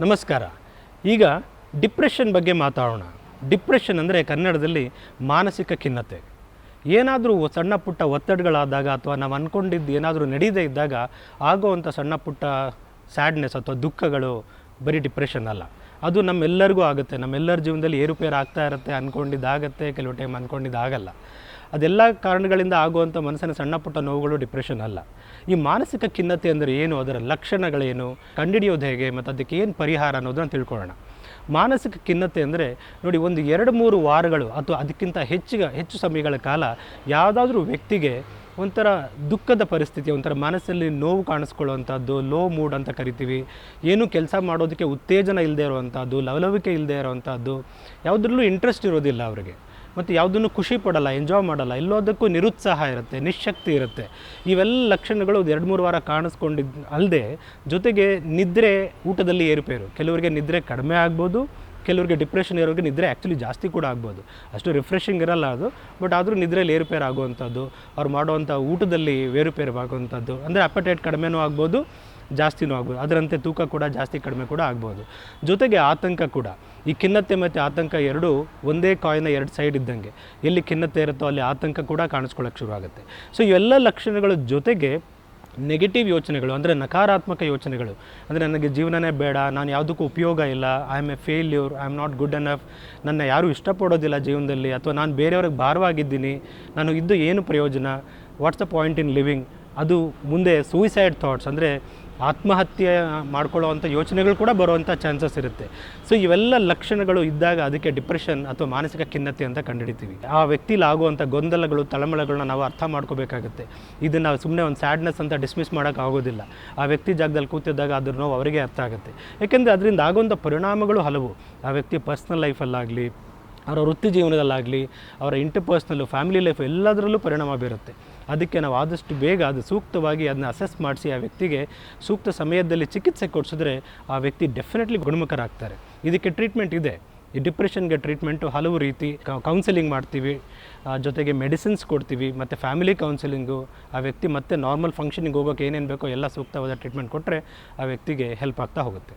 ನಮಸ್ಕಾರ. ಈಗ ಡಿಪ್ರೆಷನ್ ಬಗ್ಗೆ ಮಾತಾಡೋಣ. ಡಿಪ್ರೆಷನ್ ಅಂದರೆ ಕನ್ನಡದಲ್ಲಿ ಮಾನಸಿಕ ಖಿನ್ನತೆ. ಏನಾದರೂ ಸಣ್ಣ ಪುಟ್ಟ ಒತ್ತಡಗಳಾದಾಗ ಅಥವಾ ನಾವು ಅಂದ್ಕೊಂಡಿದ್ದು ಏನಾದರೂ ನಡೀದೇ ಇದ್ದಾಗ ಆಗೋವಂಥ ಸಣ್ಣ ಪುಟ್ಟ ಸ್ಯಾಡ್ನೆಸ್ ಅಥವಾ ದುಃಖಗಳು ಬರೀ ಡಿಪ್ರೆಷನ್ ಅಲ್ಲ. ಅದು ನಮ್ಮೆಲ್ಲರಿಗೂ ಆಗುತ್ತೆ. ನಮ್ಮೆಲ್ಲರ ಜೀವನದಲ್ಲಿ ಏರುಪೇರು ಆಗ್ತಾ ಇರುತ್ತೆ. ಅಂದ್ಕೊಂಡಿದ್ದಾಗತ್ತೆ, ಕೆಲವು ಟೈಮ್ ಅಂದ್ಕೊಂಡಿದ್ದಾಗಲ್ಲ. ಅದೆಲ್ಲ ಕಾರಣಗಳಿಂದ ಆಗುವಂಥ ಮನಸ್ಸಿನ ಸಣ್ಣ ಪುಟ್ಟ ನೋವುಗಳು ಡಿಪ್ರೆಷನ್ ಅಲ್ಲ. ಈ ಮಾನಸಿಕ ಖಿನ್ನತೆ ಅಂದರೆ ಏನು, ಅದರ ಲಕ್ಷಣಗಳೇನು, ಕಂಡುಹಿಡಿಯೋದು ಹೇಗೆ ಮತ್ತು ಅದಕ್ಕೆ ಏನು ಪರಿಹಾರ ಅನ್ನೋದನ್ನು ತಿಳ್ಕೊಳ್ಳೋಣ. ಮಾನಸಿಕ ಖಿನ್ನತೆ ಅಂದರೆ ನೋಡಿ, ಒಂದು 2-3 ವಾರಗಳು ಅಥವಾ ಅದಕ್ಕಿಂತ ಹೆಚ್ಚು ಸಮಯಗಳ ಕಾಲ ಯಾವುದಾದ್ರೂ ವ್ಯಕ್ತಿಗೆ ಒಂಥರ ದುಃಖದ ಪರಿಸ್ಥಿತಿ, ಒಂಥರ ಮನಸ್ಸಲ್ಲಿ ನೋವು ಕಾಣಿಸ್ಕೊಳ್ಳುವಂಥದ್ದು, ಲೋ ಮೂಡ್ ಅಂತ ಕರಿತೀವಿ. ಏನೂ ಕೆಲಸ ಮಾಡೋದಕ್ಕೆ ಉತ್ತೇಜನ ಇಲ್ಲದೆ ಇರುವಂಥದ್ದು, ಲವಲವಿಕೆ ಇಲ್ಲದೆ ಇರುವಂಥದ್ದು, ಯಾವುದ್ರಲ್ಲೂ ಇಂಟ್ರೆಸ್ಟ್ ಇರೋದಿಲ್ಲ ಅವರಿಗೆ, ಮತ್ತು ಯಾವುದನ್ನು ಖುಷಿ ಪಡಲ್ಲ, ಎಂಜಾಯ್ ಮಾಡಲ್ಲ, ಎಲ್ಲೋದಕ್ಕೂ ನಿರುತ್ಸಾಹ ಇರುತ್ತೆ, ನಿಶ್ಶಕ್ತಿ ಇರುತ್ತೆ. ಇವೆಲ್ಲ ಲಕ್ಷಣಗಳು 2-3 ವಾರ ಕಾಣಿಸ್ಕೊಂಡಿದ್ದು ಅಲ್ಲದೆ ಜೊತೆಗೆ ನಿದ್ರೆ, ಊಟದಲ್ಲಿ ಏರುಪೇರು. ಕೆಲವರಿಗೆ ನಿದ್ರೆ ಕಡಿಮೆ ಆಗ್ಬೋದು, ಕೆಲವರಿಗೆ ಡಿಪ್ರೆಷನ್ ಇರೋರಿಗೆ ನಿದ್ರೆ ಆ್ಯಕ್ಚುಲಿ ಜಾಸ್ತಿ ಕೂಡ ಆಗ್ಬೋದು. ಅಷ್ಟು ರಿಫ್ರೆಶಿಂಗ್ ಇರಲ್ಲ ಅದು, ಬಟ್ ಆದರೂ ನಿದ್ರೆಯಲ್ಲಿ ಏರುಪೇರು ಆಗುವಂಥದ್ದು, ಅವ್ರು ಮಾಡುವಂಥ ಊಟದಲ್ಲಿ ಏರುಪೇರು ಆಗುವಂಥದ್ದು, ಅಂದರೆ ಅಪಟೈಟ್ ಕಡಿಮೆನೂ ಆಗ್ಬೋದು, ಜಾಸ್ತಿನೂ ಆಗ್ಬೋದು. ಅದರಂತೆ ತೂಕ ಕೂಡ ಜಾಸ್ತಿ ಕಡಿಮೆ ಕೂಡ ಆಗ್ಬೋದು. ಜೊತೆಗೆ ಆತಂಕ ಕೂಡ. ಈ ಖಿನ್ನತೆ ಮತ್ತು ಆತಂಕ ಎರಡೂ ಒಂದೇ ಕಾಯಿನ 2 ಸೈಡ್ ಇದ್ದಂಗೆ. ಎಲ್ಲಿ ಖಿನ್ನತೆ ಇರುತ್ತೋ ಅಲ್ಲಿ ಆತಂಕ ಕೂಡ ಕಾಣಿಸ್ಕೊಳ್ಳೋಕ್ಕೆ ಶುರು ಆಗುತ್ತೆ. ಸೊ ಇವೆಲ್ಲ ಲಕ್ಷಣಗಳ ಜೊತೆಗೆ ನೆಗೆಟಿವ್ ಯೋಚನೆಗಳು, ಅಂದರೆ ನಕಾರಾತ್ಮಕ ಯೋಚನೆಗಳು, ಅಂದರೆ ನನಗೆ ಜೀವನನೇ ಬೇಡ, ನಾನು ಯಾವುದಕ್ಕೂ ಉಪಯೋಗ ಇಲ್ಲ, I am A failure, I am not good enough, ನನ್ನ ಯಾರೂ ಇಷ್ಟಪಡೋದಿಲ್ಲ ಜೀವನದಲ್ಲಿ, ಅಥವಾ ನಾನು ಬೇರೆಯವ್ರಿಗೆ ಭಾರವಾಗಿದ್ದೀನಿ, ನಾನು ಇದ್ದು ಏನು ಪ್ರಯೋಜನ, what's the point in living, ಅದು ಮುಂದೆ ಸೂಯಿಸೈಡ್ ಥಾಟ್ಸ್, ಅಂದರೆ ಆತ್ಮಹತ್ಯೆ ಮಾಡ್ಕೊಳ್ಳೋವಂಥ ಯೋಚನೆಗಳು ಕೂಡ ಬರುವಂಥ ಚಾನ್ಸಸ್ ಇರುತ್ತೆ. ಸೊ ಇವೆಲ್ಲ ಲಕ್ಷಣಗಳು ಇದ್ದಾಗ ಅದಕ್ಕೆ ಡಿಪ್ರೆಷನ್ ಅಥವಾ ಮಾನಸಿಕ ಖಿನ್ನತೆ ಅಂತ ಕಂಡುಹಿಡಿತೀವಿ. ಆ ವ್ಯಕ್ತಿಲಿ ಆಗುವಂಥ ಗೊಂದಲಗಳು, ತಳಮಳಗಳನ್ನ ನಾವು ಅರ್ಥ ಮಾಡ್ಕೋಬೇಕಾಗುತ್ತೆ. ಇದನ್ನು ನಾವು ಸುಮ್ಮನೆ ಒಂದು ಸ್ಯಾಡ್ನೆಸ್ ಅಂತ ಡಿಸ್ಮಿಸ್ ಮಾಡೋಕ್ಕಾಗೋದಿಲ್ಲ. ಆ ವ್ಯಕ್ತಿ ಜಾಗದಲ್ಲಿ ಕೂತಿದ್ದಾಗ ಅದ್ರ ನೋವು ಅವರಿಗೆ ಅರ್ಥ ಆಗುತ್ತೆ. ಯಾಕೆಂದರೆ ಅದರಿಂದ ಆಗುವಂಥ ಪರಿಣಾಮಗಳು ಹಲವು. ಆ ವ್ಯಕ್ತಿ ಪರ್ಸ್ನಲ್ ಲೈಫಲ್ಲಾಗಲಿ, ಅವರ ವೃತ್ತಿ ಜೀವನದಲ್ಲಾಗಲಿ, ಅವರ ಇಂಟರ್ಪರ್ಸ್ನಲ್ಲು, ಫ್ಯಾಮಿಲಿ ಲೈಫ್ ಎಲ್ಲದರಲ್ಲೂ ಪರಿಣಾಮ ಬೀರುತ್ತೆ. ಅದಕ್ಕೆ ನಾವು ಆದಷ್ಟು ಬೇಗ ಅದು ಸೂಕ್ತವಾಗಿ ಅದನ್ನ ಅಸೆಸ್ ಮಾಡಿಸಿ ಆ ವ್ಯಕ್ತಿಗೆ ಸೂಕ್ತ ಸಮಯದಲ್ಲಿ ಚಿಕಿತ್ಸೆ ಕೊಡಿಸಿದ್ರೆ ಆ ವ್ಯಕ್ತಿ ಡೆಫಿನೆಟ್ಲಿ ಗುಣಮುಖರಾಗ್ತಾರೆ. ಇದಕ್ಕೆ ಟ್ರೀಟ್ಮೆಂಟ್ ಇದೆ. ಈ ಡಿಪ್ರೆಷನ್ಗೆ ಟ್ರೀಟ್ಮೆಂಟು ಹಲವು ರೀತಿ. ಕೌನ್ಸಿಲಿಂಗ್ ಮಾಡ್ತೀವಿ, ಜೊತೆಗೆ ಮೆಡಿಸಿನ್ಸ್ ಕೊಡ್ತೀವಿ, ಮತ್ತು ಫ್ಯಾಮಿಲಿ ಕೌನ್ಸಿಲಿಂಗು. ಆ ವ್ಯಕ್ತಿ ಮತ್ತೆ ನಾರ್ಮಲ್ ಫಂಕ್ಷನಿಗೆ ಹೋಗೋಕ್ಕೆ ಏನೇನು ಬೇಕೋ ಎಲ್ಲ ಸೂಕ್ತವಾದ ಟ್ರೀಟ್ಮೆಂಟ್ ಕೊಟ್ಟರೆ ಆ ವ್ಯಕ್ತಿಗೆ ಹೆಲ್ಪ್ ಆಗ್ತಾ ಹೋಗುತ್ತೆ.